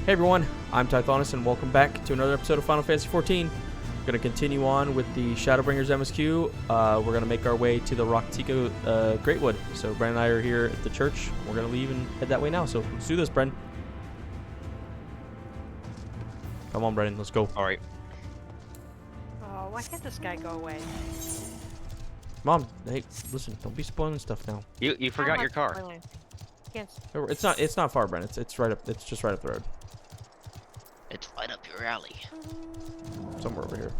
Hey everyone, I'm Tythonus and welcome back to another episode of Final Fantasy XIV. We're going to continue on with the Shadowbringers MSQ. We're going to make our way to the Rak'tika Greatwood. So Bren and I are here at the church. We're going to leave and head that way now. So let's do this, Bren. Come on, Brennan, let's go. Alright. Oh, why can't this guy go away? Mom, hey, listen, don't be spoiling stuff now. You forgot your car. It's not far, Bren. It's right up. It's just right up the road. It's right up your alley. Somewhere over here.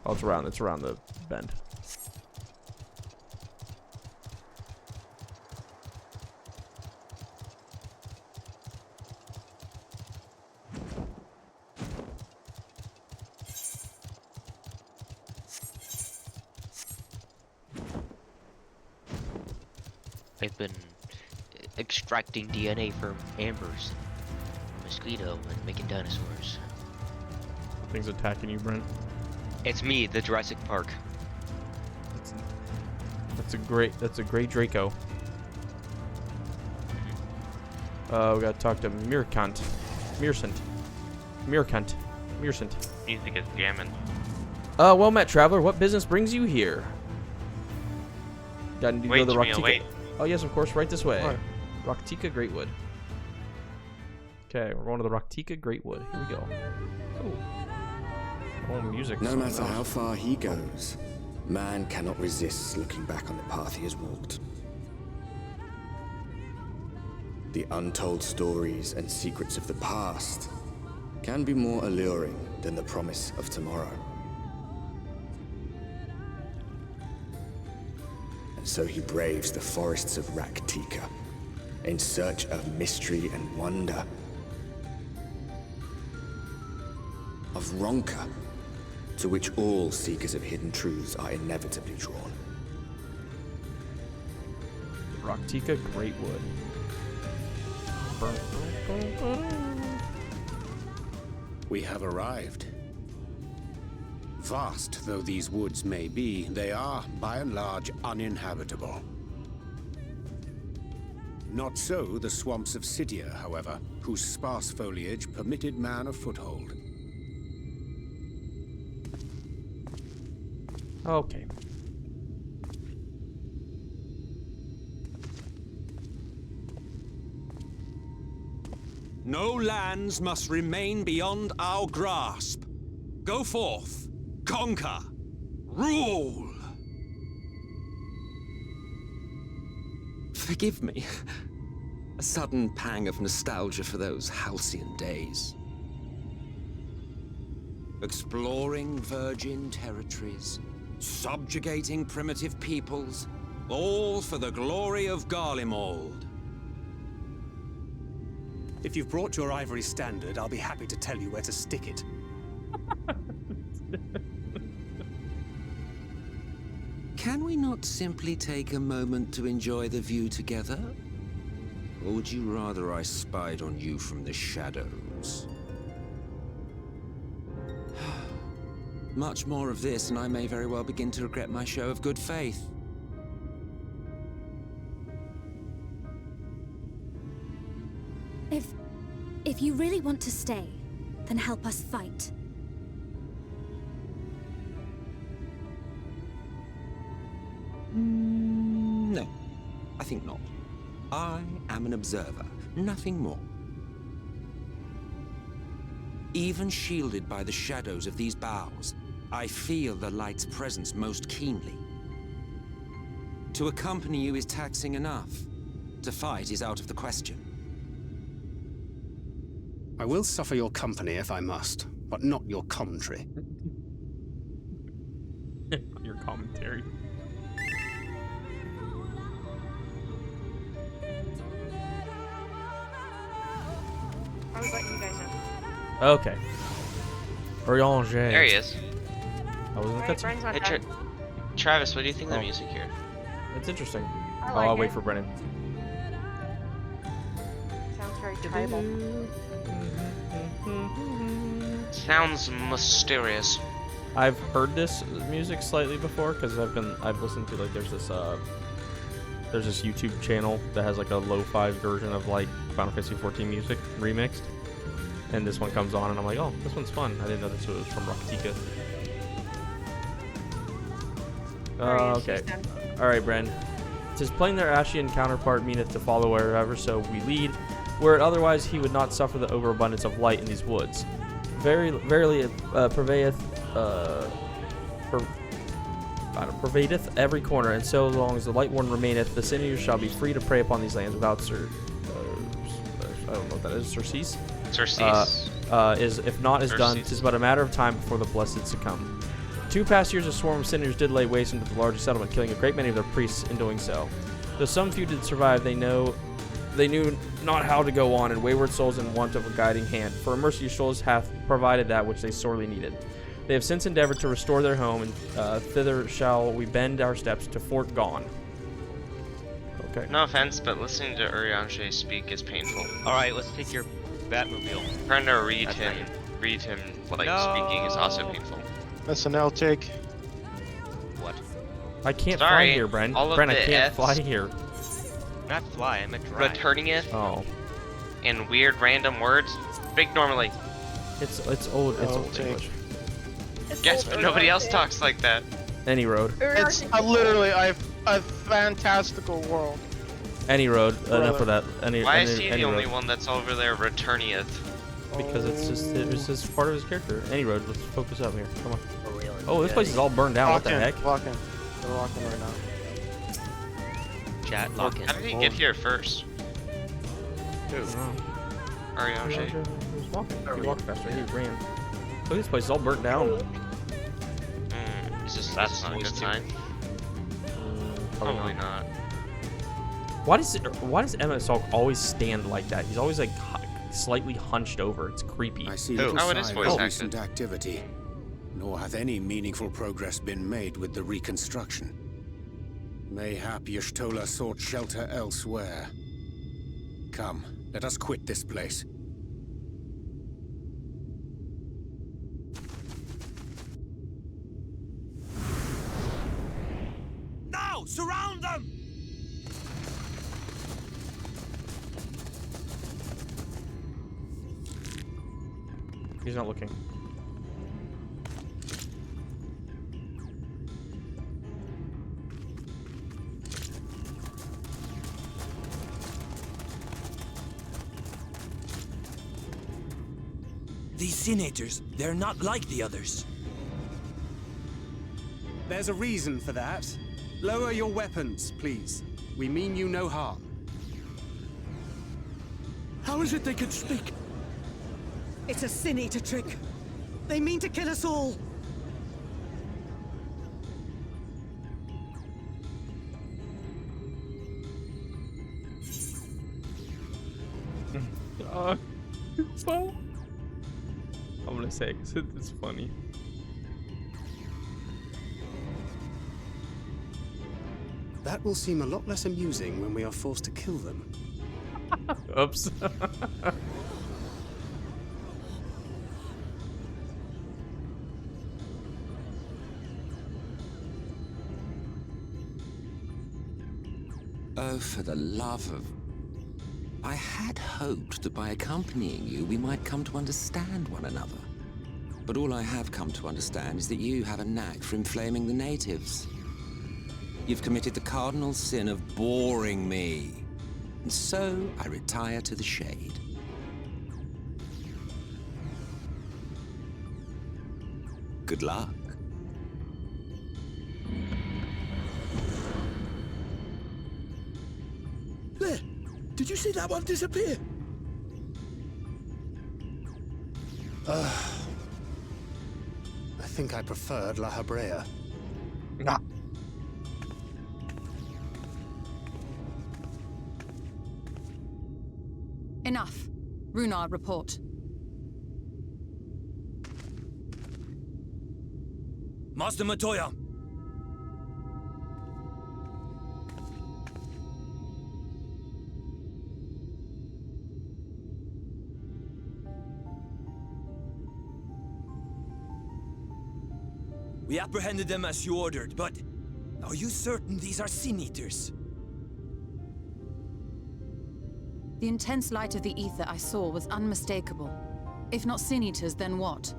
Oh, it's around the bend. I've been extracting DNA from ambers, mosquito, and making dinosaurs. Things attacking you, Brent. It's me, the Jurassic Park. That's a great Draco. We gotta talk to Meerkant. Music is jamming. Well met, traveler. What business brings you here? Got to go Wait, to the Jamil, Rak'tika. wait. Oh yes, of course, right this way. What? Rak'tika Greatwood. Okay, we're going to the Rak'tika Greatwood. Here we go. Oh, music. No matter how far he goes, man cannot resist looking back on the path he has walked. The untold stories and secrets of the past can be more alluring than the promise of tomorrow. And so he braves the forests of Rak'tika in search of mystery and wonder, of Ronka, to which all seekers of hidden truths are inevitably drawn. Rak'tika Greatwood. We have arrived. Vast though these woods may be, they are, by and large, uninhabitable. Not so the swamps of Cydia, however, whose sparse foliage permitted man a foothold. Okay. No lands must remain beyond our grasp. Go forth, conquer, rule! Forgive me. A sudden pang of nostalgia for those halcyon days. Exploring virgin territories, subjugating primitive peoples, all for the glory of Garlemald. If you've brought your ivory standard, I'll be happy to tell you where to stick it. Can we not simply take a moment to enjoy the view together? Or would you rather I spied on you from the shadows? Much more of this, and I may very well begin to regret my show of good faith. If you really want to stay, then help us fight. No, I think not. I am an observer, nothing more. Even shielded by the shadows of these boughs, I feel the light's presence most keenly. To accompany you is taxing enough. To fight is out of the question. I will suffer your company if I must, but not your commentary. Your commentary. I was letting you guys know. Okay. Reunited. There he is. I was in the Alright, cutscene. Bren's on Hey, time. Travis, what do you think of Oh. the music here? It's interesting. I Oh, like I'll it. wait for Brennan. Sounds very tribal. Sounds mysterious. I've heard this music slightly before because I've listened to like there's this YouTube channel that has like a lo-fi version of like Final Fantasy XIV music remixed. And this one comes on, and I'm like, oh, this one's fun. I didn't know this was from Rak'tika. Okay. Alright, Bren. "'Tis plain their Ashian counterpart meaneth to follow wherever so we lead, were it otherwise he would not suffer the overabundance of light in these woods. Verily it pervadeth every corner, and so long as the light one remaineth, the sinews shall be free to prey upon these lands without I don't know what that is. Surcease? Surcease. Is if naught is done, 'tis but a matter of time before the blessed succumb. 2 past years a swarm of sinews did lay waste into the largest settlement, killing a great many of their priests in doing so. Though some few did survive, they knew not how to go on, and wayward souls in want of a guiding hand. For a mercy souls hath provided that which they sorely needed. They have since endeavored to restore their home, and thither shall we bend our steps to Fort Gone." Okay. No offense, but listening to Urianger speak is painful. Alright, let's take your Batmobile. Trying to read That's him like No. speaking is also painful. That's an L take. What? I can't fly Sorry, here, Bren. all of Bren, I the can't Fs. fly here. Not fly, I meant drive. Returning it Oh. in weird random words. Speak normally. It's old. It's Oh, old take. English. Yes, but nobody else talks like that. Any road. It's literally a fantastical world. Any road. Enough of that. Why is he any the only road. one that's over there returning it? Because it's just part of his character. Any road. Let's focus up here. Come on. For real. Oh, this place is all burned down. What the Lock in, heck? lock in. They're locking right now. Chat, lock in. How did he get here first? Oh. Urianger. He was walking. He walked faster. He ran. Look, this place is all burnt down. That's not a good sign. Probably not. Why does Emmett Salk always stand like that? He's always like slightly hunched over. It's creepy. I see Oh, little it is sign voice of acted. recent activity, nor hath any meaningful progress been made with the reconstruction. Mayhap Y'shtola sought shelter elsewhere. Come, let us quit this place. Now, surround them! He's not looking. These senators, they're not like the others. There's a reason for that. Lower your weapons, please. We mean you no harm. How is it they can speak? It's a Sin Eater trick. They mean to kill us all. So I'm gonna say it 'cause it's funny. That will seem a lot less amusing when we are forced to kill them. Oops. Oh, for the love of... I had hoped that by accompanying you, we might come to understand one another. But all I have come to understand is that you have a knack for inflaming the natives. You've committed the cardinal sin of boring me. And so I retire to the shade. Good luck. There! Did you see that one disappear? I think I preferred La Habrea. Nah. Enough. Runard, report. Master Matoya! We apprehended them as you ordered, but are you certain these are Sin Eaters? The intense light of the ether I saw was unmistakable. If not sin eaters, then what?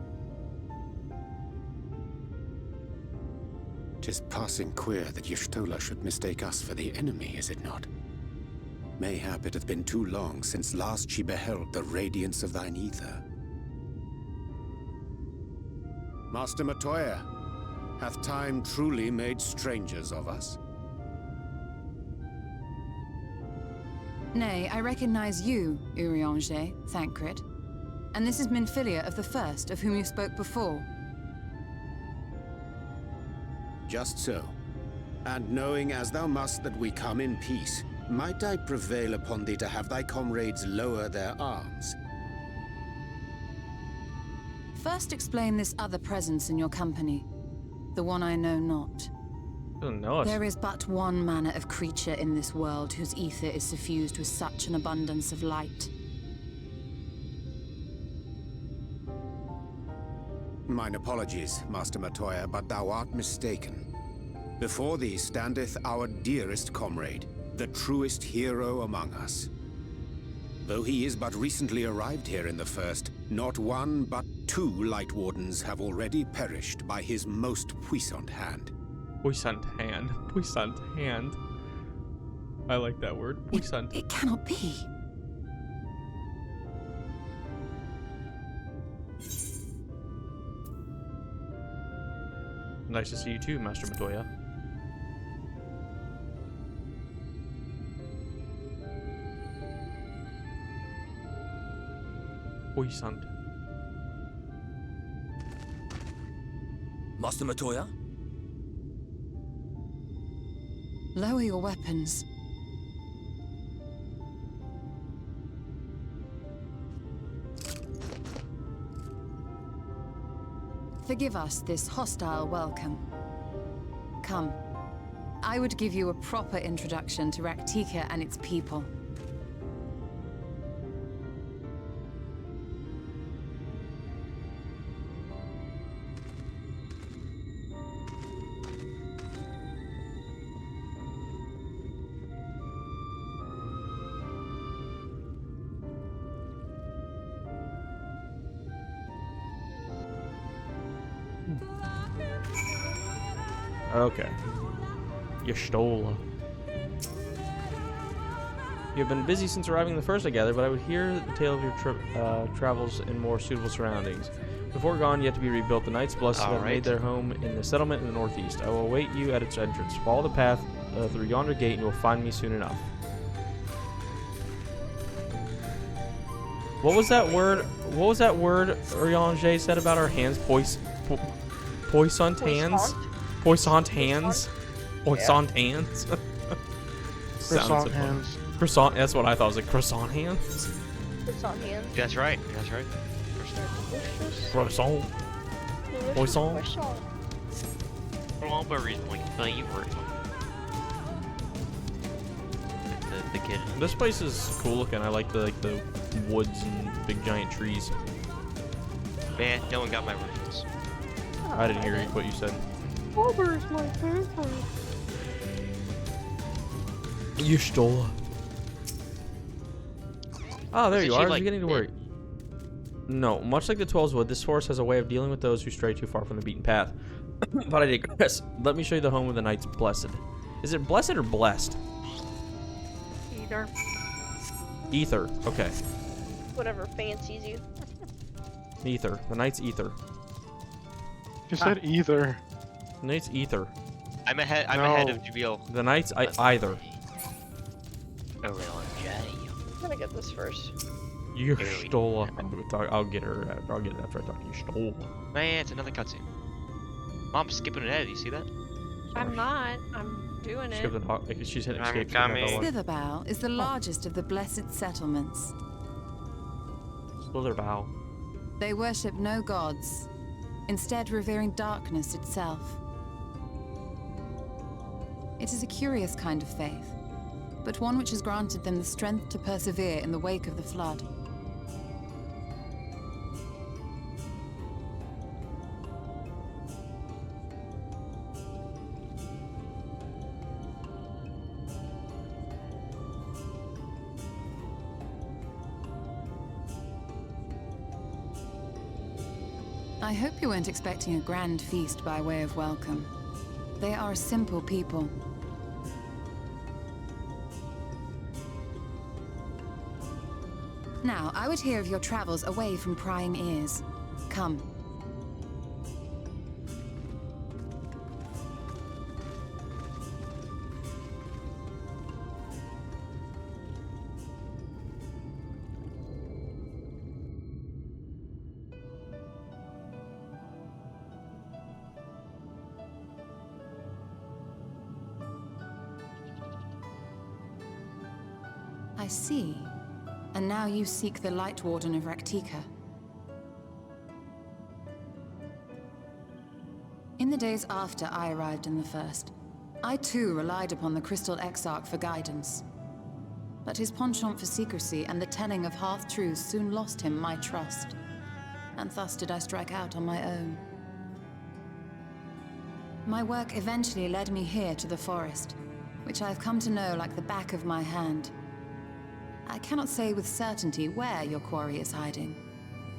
'Tis passing queer that Y'shtola should mistake us for the enemy, is it not? Mayhap it hath been too long since last she beheld the radiance of thine ether. Master Matoya, hath time truly made strangers of us? Nay, I recognize you, Urianger, Thancred. And this is Minfilia of the First, of whom you spoke before. Just so. And knowing as thou must that we come in peace, might I prevail upon thee to have thy comrades lower their arms? First explain this other presence in your company. The one I know not. Doesn't know us. There is but one manner of creature in this world whose ether is suffused with such an abundance of light. Mine apologies, Master Matoya, but thou art mistaken. Before thee standeth our dearest comrade, the truest hero among us. Though he is but recently arrived here in the First, not one but 2 Light Wardens have already perished by his most puissant hand. Puissant hand. Puissant hand. I like that word. Puissant. It cannot be. Nice to see you too, Master Matoya. Puissant. Master Matoya? Lower your weapons. Forgive us this hostile welcome. Come. I would give you a proper introduction to Rak'tika and its people. Okay. Y'shtola. You have been busy since arriving the First, I gather, but I would hear the tale of your travels in more suitable surroundings. Before gone, yet to be rebuilt, the Knights Blessed have made their home in the settlement in the northeast. I will await you at its entrance. Follow the path through yonder gate, and you will find me soon enough. What was that word? What was that word Urianger said about our hands? Puissant hands? Puissant hands? Puissant hands? Croissant hands. Croissant, that's what I thought. It was like croissant hands? Croissant hands. That's right. That's right. Croissant. Croissant. Strawberries, my favorite. The kid. This place is cool looking. I like the woods and big giant trees. Man, no one got my reference. I didn't hear what you said. Strawberries, my favorite. Y'shtola. Ah, there you are. I was like beginning to worry. No, much like the 12's wood, this forest has a way of dealing with those who stray too far from the beaten path. But I digress. Let me show you the home of the Knights Blessed. Is it blessed or blessed? Either. Ether. Okay. Whatever fancies you. Ether. The Knights Ether. You said either. Knights Ether. I'm ahead. I'm ahead of Jabil. The Knights either. I'm gonna get this first. Y'shtola. I'll get her. I'll get it after I talk to Y'shtola. Man, it's another cutscene. Mom's skipping ahead. You see that? I'm not. I'm doing it. She's hitting I'm escape. coming. Slitherbow is the largest of the blessed settlements. Slitherbow. They worship no gods, instead revering darkness itself. It is a curious kind of faith, but one which has granted them the strength to persevere in the wake of the flood. I hope you weren't expecting a grand feast by way of welcome. They are a simple people. Now, I would hear of your travels away from prying ears. Come. I see. And now you seek the Light Warden of Rak'tika. In the days after I arrived in the First, I too relied upon the Crystal Exarch for guidance. But his penchant for secrecy and the telling of half-truths soon lost him my trust. And thus did I strike out on my own. My work eventually led me here to the forest, which I have come to know like the back of my hand. I cannot say with certainty where your quarry is hiding,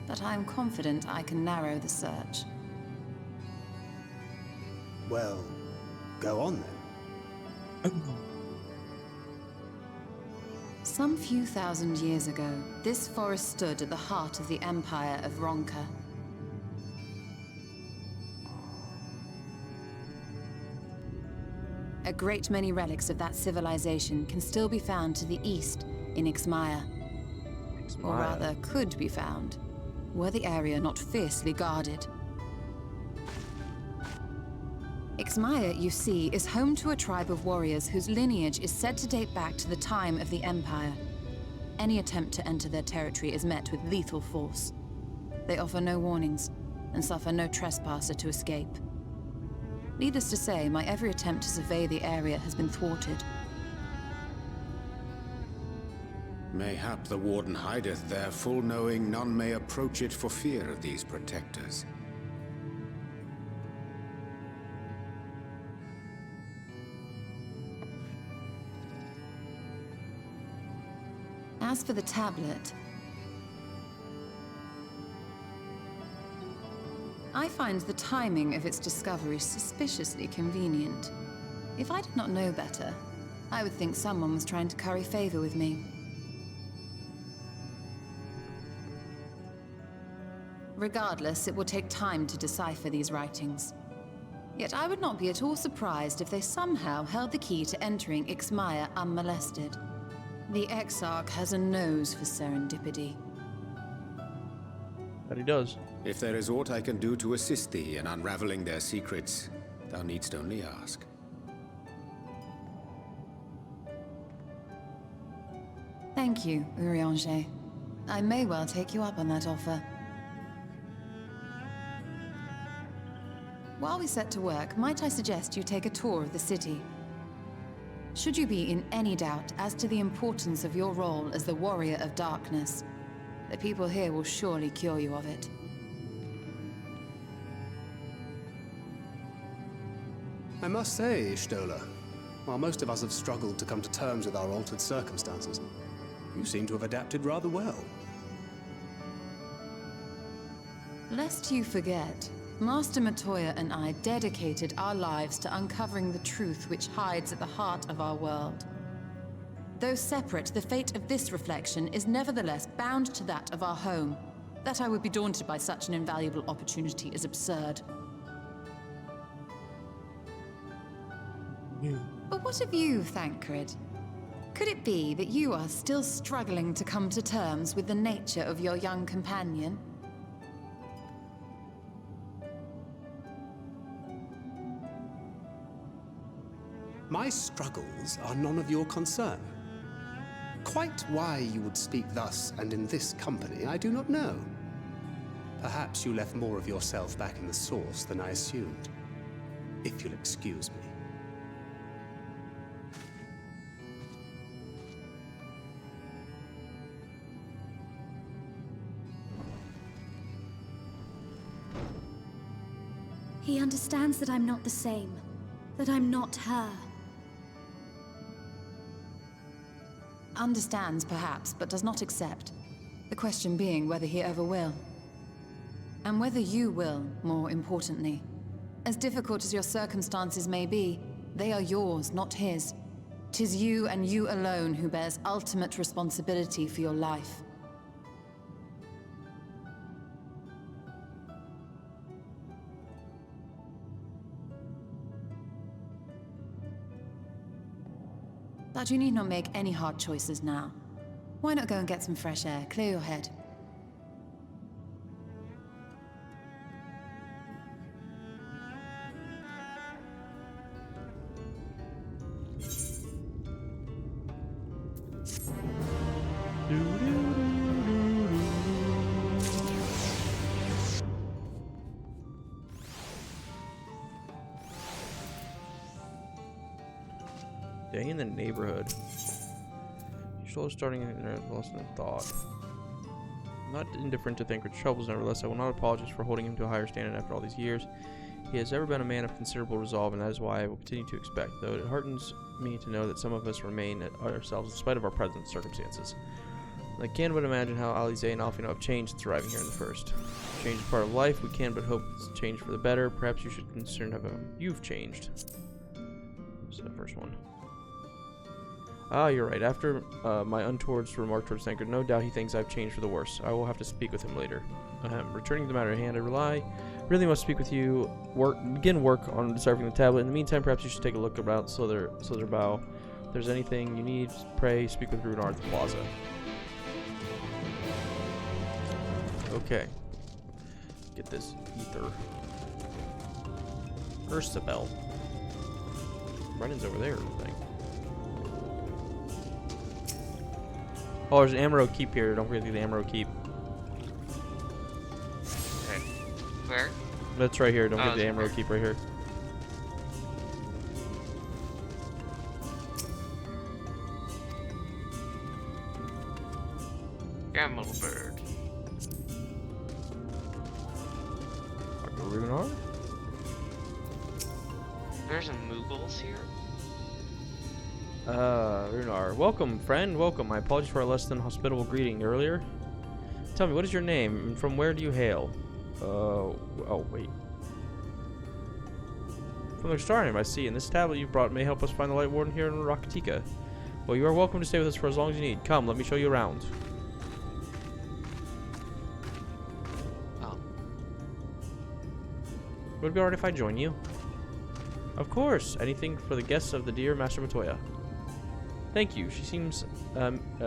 but I am confident I can narrow the search. Well, go on then. Some few thousand years ago, this forest stood at the heart of the Empire of Ronka. A great many relics of that civilization can still be found to the east in Ixmaya. Or rather, could be found, were the area not fiercely guarded. Ixmaya, you see, is home to a tribe of warriors whose lineage is said to date back to the time of the Empire. Any attempt to enter their territory is met with lethal force. They offer no warnings, and suffer no trespasser to escape. Needless to say, my every attempt to survey the area has been thwarted. Mayhap the Warden hideth there, full knowing none may approach it for fear of these protectors. As for the tablet, I find the timing of its discovery suspiciously convenient. If I did not know better, I would think someone was trying to curry favor with me. Regardless, it will take time to decipher these writings. Yet I would not be at all surprised if they somehow held the key to entering Ixmaya unmolested. The Exarch has a nose for serendipity. But he does. If there is aught I can do to assist thee in unraveling their secrets, thou needst only ask. Thank you, Reunited. I may well take you up on that offer. While we set to work, might I suggest you take a tour of the city? Should you be in any doubt as to the importance of your role as the Warrior of Darkness, the people here will surely cure you of it. I must say, Ishtola, while most of us have struggled to come to terms with our altered circumstances, you seem to have adapted rather well. Lest you forget, Master Matoya and I dedicated our lives to uncovering the truth which hides at the heart of our world. Though separate, the fate of this reflection is nevertheless bound to that of our home. That I would be daunted by such an invaluable opportunity is absurd. But what of you, Thancred? Could it be that you are still struggling to come to terms with the nature of your young companion? My struggles are none of your concern. Quite why you would speak thus and in this company, I do not know. Perhaps you left more of yourself back in the source than I assumed. If you'll excuse me. He understands that I'm not the same. That I'm not her. Understands, perhaps, but does not accept. The question being whether he ever will. And whether you will, more importantly. As difficult as your circumstances may be, they are yours, not his. 'Tis you and you alone who bears ultimate responsibility for your life. But you need not make any hard choices now. Why not go and get some fresh air, clear your head? Day in the neighborhood. You're slowly starting less than thought. I'm not indifferent to Thancred's troubles, nevertheless, I will not apologize for holding him to a higher standard after all these years. He has ever been a man of considerable resolve, and that is why I will continue to expect, though it heartens me to know that some of us remain at ourselves in spite of our present circumstances. I can but imagine how Alize and Alfino have changed since arriving here in the first. Change is part of life. We can but hope it's changed for the better. Perhaps you should consider how you've changed. So the first one. Ah, you're right. After my untoward remark towards Thancred, no doubt he thinks I've changed for the worse. I will have to speak with him later. Returning to the matter at hand, I really must speak with you. Begin work on deciphering the tablet. In the meantime, perhaps you should take a look about Slitherbow. If there's anything you need, pray, speak with Runar at the plaza. Okay. Get this ether. Ursabel. Brennan's over there, I think. Oh, there's an Amaro Keep here. Don't forget the Amaro Keep. Okay. Where? That's right here. Don't forget the Amaro Keep right here. Come, little bird. Runar? There's some Moogles here. Runar. Welcome, friend. Welcome. My apologies for our less than hospitable greeting earlier. Tell me, what is your name, and from where do you hail? Oh, wait. From the Starium, I see, and this tablet you brought may help us find the Light Warden here in Rak'tika. Well, you are welcome to stay with us for as long as you need. Come, let me show you around. Would it be alright if I join you? Of course. Anything for the guests of the dear Master Matoya. Thank you. She seems,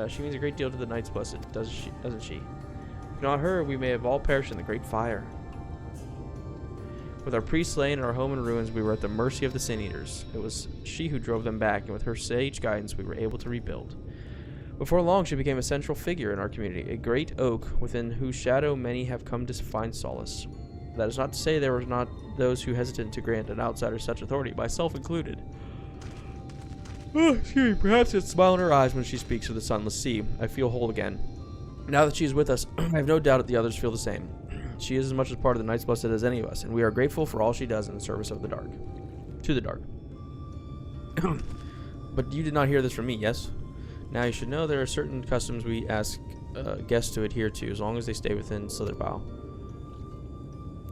she means a great deal to the Knights Blessed, doesn't she? If not her, we may have all perished in the great fire. With our priests slain and our home in ruins, we were at the mercy of the Sin Eaters. It was she who drove them back, and with her sage guidance, we were able to rebuild. Before long, she became a central figure in our community, a great oak within whose shadow many have come to find solace. That is not to say there were not those who hesitant to grant an outsider such authority, myself included. Oh, excuse me, perhaps it's a smile in her eyes when she speaks of the sunless sea. I feel whole again. Now that she is with us, I have no doubt that the others feel the same. She is as much a part of the Knights Blessed as any of us, and we are grateful for all she does in the service of the dark. To the dark. But you did not hear this from me, yes? Now you should know there are certain customs we ask guests to adhere to, as long as they stay within Slitherbow.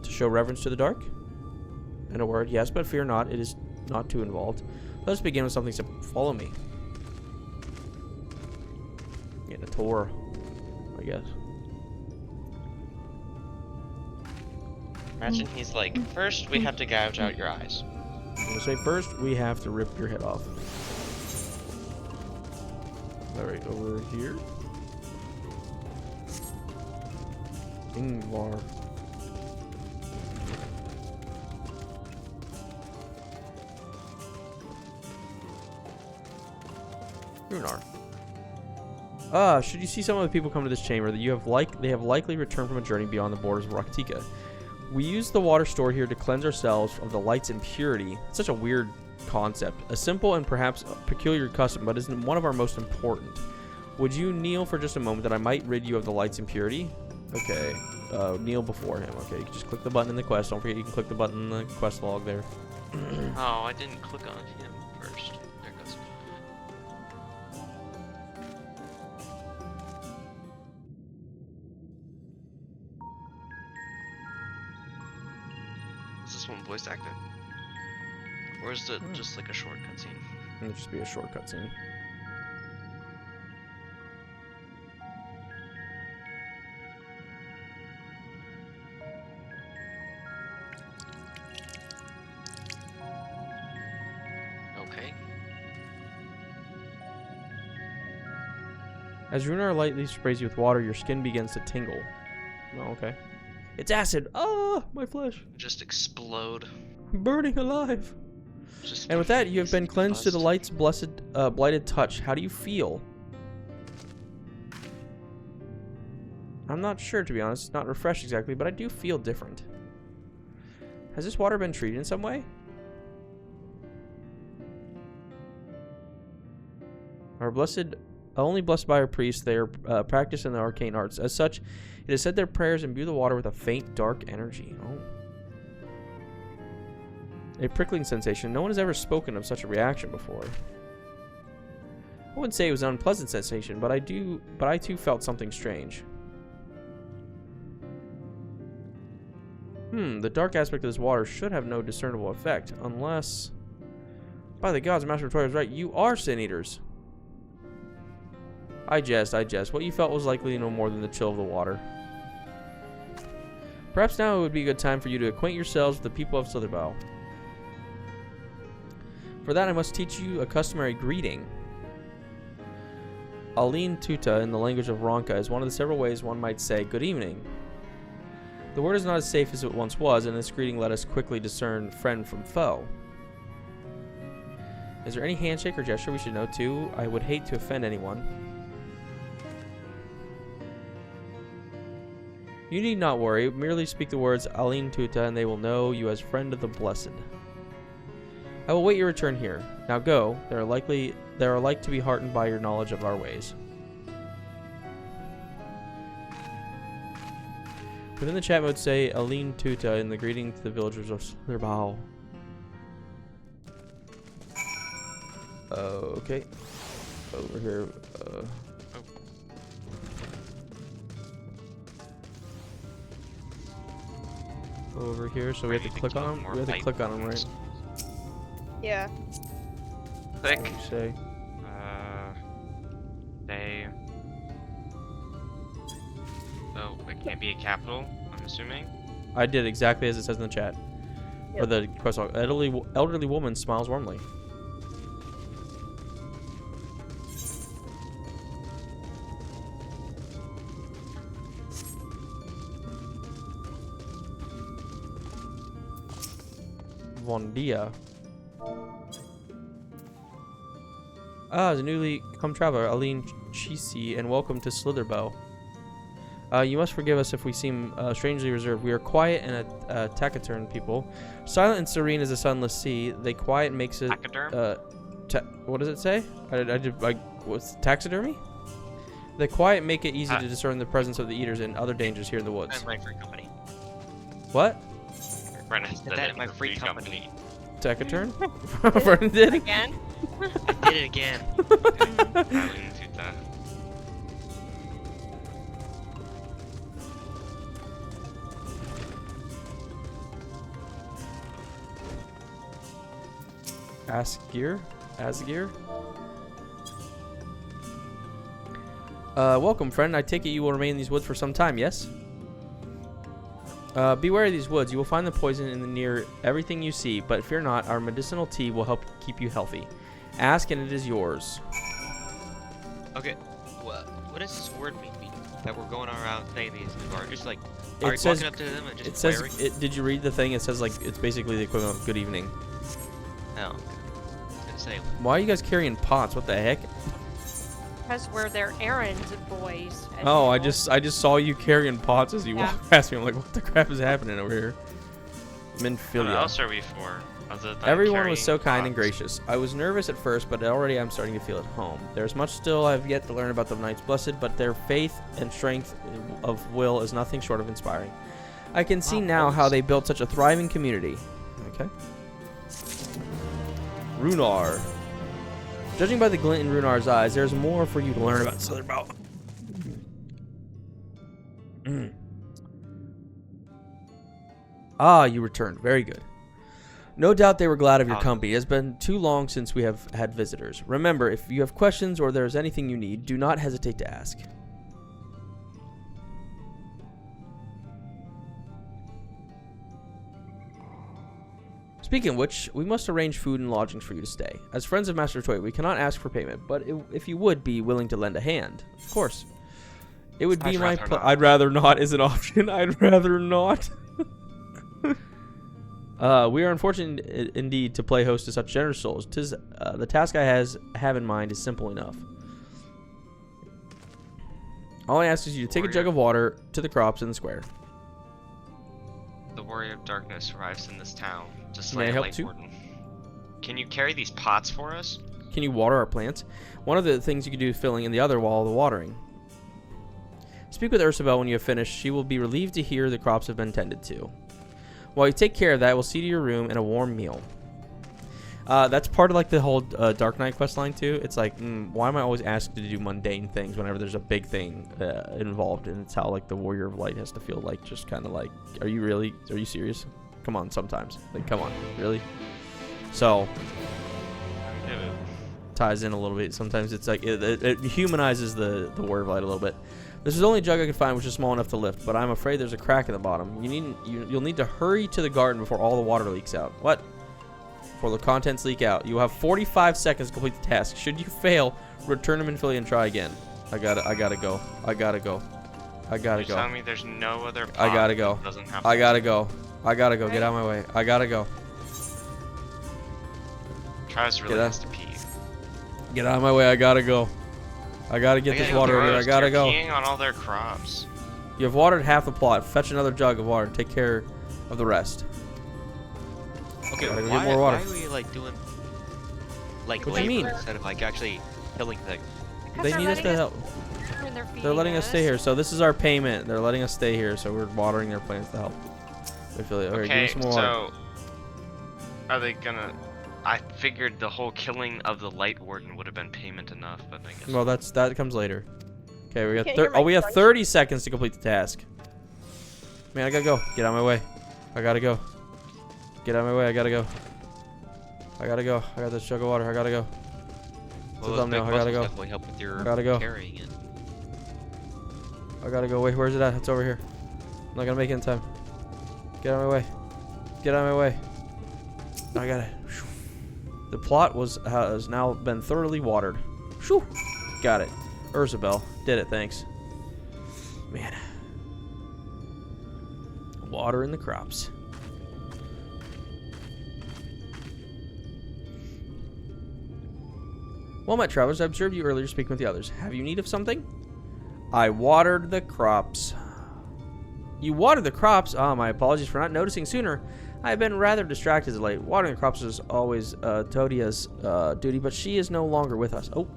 To show reverence to the dark? In a word, yes, but fear not, it is not too involved. Let us begin with something simple. Follow me. Getting a tour, I guess. Imagine he's like, first we have to gouge out your eyes. I'm gonna say first, we have to rip your head off. Alright, over here. Ingvar. Runar. Should you see some of the people come to this chamber, that they have likely returned from a journey beyond the borders of Rak'tika. We use the water stored here to cleanse ourselves of the light's impurity. It's such a weird concept. A simple and perhaps a peculiar custom, but isn't one of our most important. Would you kneel for just a moment that I might rid you of the light's impurity? Okay. Kneel before him. Okay, you can just click the button in the quest. Don't forget you can click the button in the quest log there. Oh, I didn't click on him first. There goes. this one voice acted? Or is it just like a short cutscene? It'll just be a short cutscene. Okay. As Runar lightly sprays you with water, your skin begins to tingle. Oh, okay. It's acid! Oh, my flesh! Just explode. Burning alive! Just And with that, you have been cleansed to the light's blessed, blighted touch. How do you feel? I'm not sure, to be honest. It's not refreshed exactly, but I do feel different. Has this water been treated in some way? Our blessed, only blessed by our priests, they are practiced in the arcane arts. As such, it is said their prayers imbue the water with a faint, dark energy. Oh. A prickling sensation. No one has ever spoken of such a reaction before. I wouldn't say it was an unpleasant sensation, but I too felt something strange. The dark aspect of this water should have no discernible effect, unless... By the gods, Master Victoria is right. You are sin eaters. I jest. What you felt was likely no more than the chill of the water. Perhaps now it would be a good time for you to acquaint yourselves with the people of Slitherbow. For that, I must teach you a customary greeting. Aline Tuta, in the language of Ronka, is one of the several ways one might say good evening. The word is not as safe as it once was, and this greeting let us quickly discern friend from foe. Is there any handshake or gesture we should know too? I would hate to offend anyone. You need not worry. Merely speak the words Aline Tuta, and they will know you as friend of the blessed. I will wait your return here. Now go. They are like to be heartened by your knowledge of our ways. Within the chat mode, say Aline Tuta in the greeting to the villagers of Slitherbow. Okay. Over here. Over here, so we have to click on them. We have to click on them, right? Yeah. Click. What do you say? They. Oh, it can't be a capital, I'm assuming. I did exactly as it says in the chat. Yep. Or the quest log. Elderly woman smiles warmly. Bon dia. The newly come traveler, Aline Chisi, and welcome to Slitherbow. You must forgive us if we seem strangely reserved. We are quiet and a taciturn people. Silent and serene as the sunless sea. They quiet makes it... what does it say? What's taxidermy? The quiet make it easy to discern the presence of the eaters and other dangers here in the woods. I'm my free company. What? Brennan said that my free company. Taciturn? Brennan did? Again? I did it again. Aline Tuta. Asgir? Welcome, friend. I take it you will remain in these woods for some time, yes? Beware of these woods. You will find the poison in the near everything you see, but fear not, our medicinal tea will help keep you healthy. Ask and it is yours. Okay, what does this word mean? That we're going around saying these are just like, It are you says, walking up to them and just it says, swearing? did you read the thing? It says like, it's basically the equivalent of good evening. No. I was gonna say, Why are you guys carrying pots? What the heck? Because we're their errand boys. as Oh, I usual. just saw you carrying pots as you Yeah. walked past me. I'm like, what the crap is happening over here? What Minfilia. else are we for? Other than Everyone was so carrying kind and pots? gracious. I was nervous at first, but already I'm starting to feel at home. There's much still I have yet to learn about the Knights Blessed, but their faith and strength of will is nothing short of inspiring. I can see now how they built such a thriving community. Okay. Runar. Judging by the glint in Runar's eyes, there's more for you to learn about Slitherbow. Ah, you returned. Very good. No doubt they were glad of your company. It has been too long since we have had visitors. Remember, if you have questions or there is anything you need, do not hesitate to ask. Speaking of which, we must arrange food and lodgings for you to stay. As friends of Master Toy, we cannot ask for payment, but if you would be willing to lend a hand, of course. It would be my I'd rather not is an option. I'd rather not. We are unfortunate indeed to play host to such generous souls. The task I have in mind is simple enough. All I ask is you to take a jug of water to the crops in the square. The Warrior of Darkness arrives in this town to May slay I a help light too? warden. Can you carry these pots for us? Can you water our plants? One of the things you can do is filling, and the other while the watering. Speak with Ursabel when you have finished. She will be relieved to hear the crops have been tended to. While you take care of that, we'll see to your room and a warm meal. That's part of like the whole Dark Knight questline too. It's like, why am I always asked to do mundane things whenever there's a big thing involved? And it's how like the Warrior of Light has to feel like, just kind of like, are you serious? Come on, sometimes. Like, come on, really? So, ties in a little bit. Sometimes it's like, it humanizes the Warrior of Light a little bit. This is the only jug I could find which is small enough to lift, but I'm afraid there's a crack in the bottom. You'll need to hurry to the garden before all the water leaks out. What? Before the contents leak out. You will have 45 seconds to complete the task. Should you fail, return to Minfilia and try again. I gotta go. You're telling me there's no other pot I gotta go. that doesn't have I gotta go. Get out of my way. I gotta go. Travis really has to pee. Get out of my way. I gotta go. I gotta get this water over here. I gotta go. You're peeing on all their crops. You have watered half the plot. Fetch another jug of water. Take care of the rest. Okay, Gotta go why, get more water. why are we like doing like What do you labor mean? instead of like actually killing the? They need us to help. They're letting us stay here, so this is our payment. They're letting us stay here, so we're watering their plants to help. Okay, give me some more water. So are they gonna? I figured the whole killing of the Light Warden would have been payment enough, but I guess. Well, that comes later. Okay, we have 30 seconds to complete the task. Man, I gotta go. Get out of my way. I gotta go. Get out of my way. I gotta go. I got this jug of water. I gotta go. Well, I gotta go. Definitely help with your I gotta go. carrying it. I gotta go. Wait, where's it at? It's over here. I'm not gonna make it in time. Get out of my way. Get out of my way. I got it. The plot has now been thoroughly watered. Shoo. Got it. Ursabel did it. Thanks. Man. Water in the crops. Well met, travelers. I observed you earlier speaking with the others. Have you need of something? I watered the crops. You watered the crops? Ah, my apologies for not noticing sooner. I have been rather distracted of late. Watering the crops is always Todia's duty, but she is no longer with us. Oh,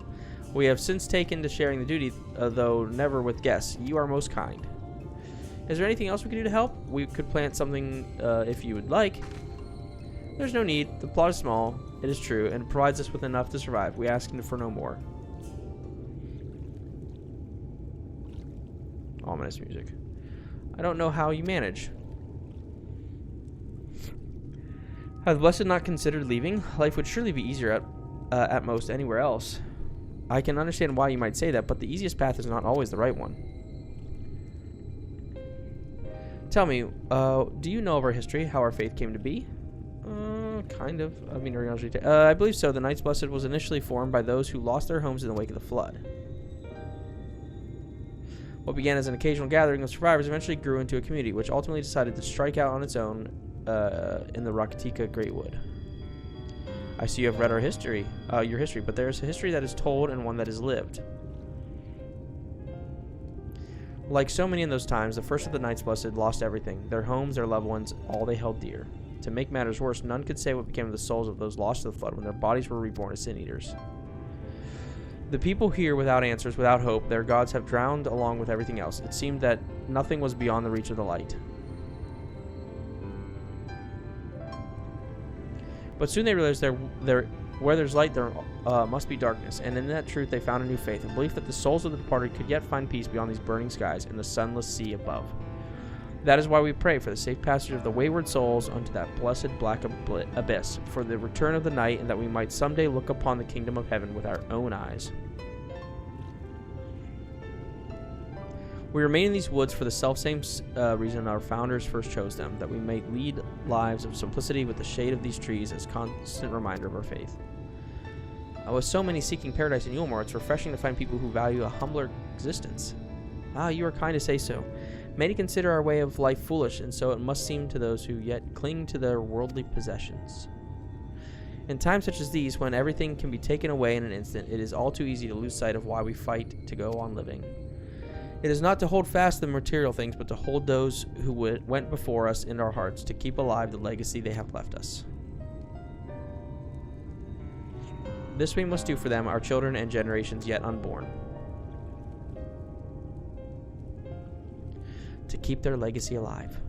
we have since taken to sharing the duty, though never with guests. You are most kind. Is there anything else we can do to help? We could plant something if you would like. There's no need. The plot is small, it is true, and provides us with enough to survive. We ask for no more. Ominous music. I don't know how you manage. Have the Blessed not considered leaving? Life would surely be easier at most anywhere else. I can understand why you might say that, but the easiest path is not always the right one. Tell me, do you know of our history, how our faith came to be? Kind of. I mean, I believe so. The Knights Blessed was initially formed by those who lost their homes in the wake of the flood. What began as an occasional gathering of survivors eventually grew into a community, which ultimately decided to strike out on its own in the Rak'tika Greatwood. I see you have read our history, your history, but there is a history that is told and one that is lived. Like so many in those times, the first of the Knights Blessed lost everything, their homes, their loved ones, all they held dear. To make matters worse, none could say what became of the souls of those lost to the flood when their bodies were reborn as sin-eaters. The people here without answers, without hope, their gods have drowned along with everything else. It seemed that nothing was beyond the reach of the light. But soon they realized where there's light, there must be darkness, and in that truth they found a new faith, a belief that the souls of the departed could yet find peace beyond these burning skies and the sunless sea above. That is why we pray for the safe passage of the wayward souls unto that blessed black abyss, for the return of the night, and that we might someday look upon the kingdom of heaven with our own eyes. We remain in these woods for the selfsame reason our founders first chose them, that we may lead lives of simplicity with the shade of these trees as constant reminder of our faith. With so many seeking paradise in Yulmore, it's refreshing to find people who value a humbler existence. Ah, you are kind to say so. Many consider our way of life foolish, and so it must seem to those who yet cling to their worldly possessions. In times such as these, when everything can be taken away in an instant, it is all too easy to lose sight of why we fight to go on living. It is not to hold fast the material things, but to hold those who went before us in our hearts, to keep alive the legacy they have left us. This we must do for them, our children and generations yet unborn. To keep their legacy alive.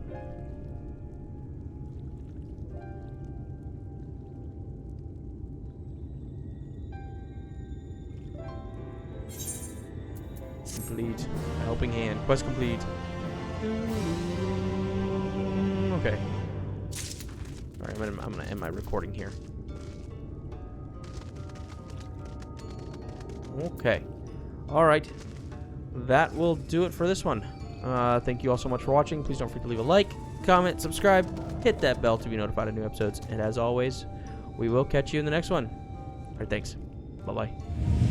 Complete. A helping hand. Quest complete. Okay. Alright, I'm gonna end my recording here. Okay. Alright. That will do it for this one. Thank you all so much for watching. Please don't forget to leave a like, comment, subscribe, hit that bell to be notified of new episodes. And as always, we will catch you in the next one. Alright, thanks. Bye-bye.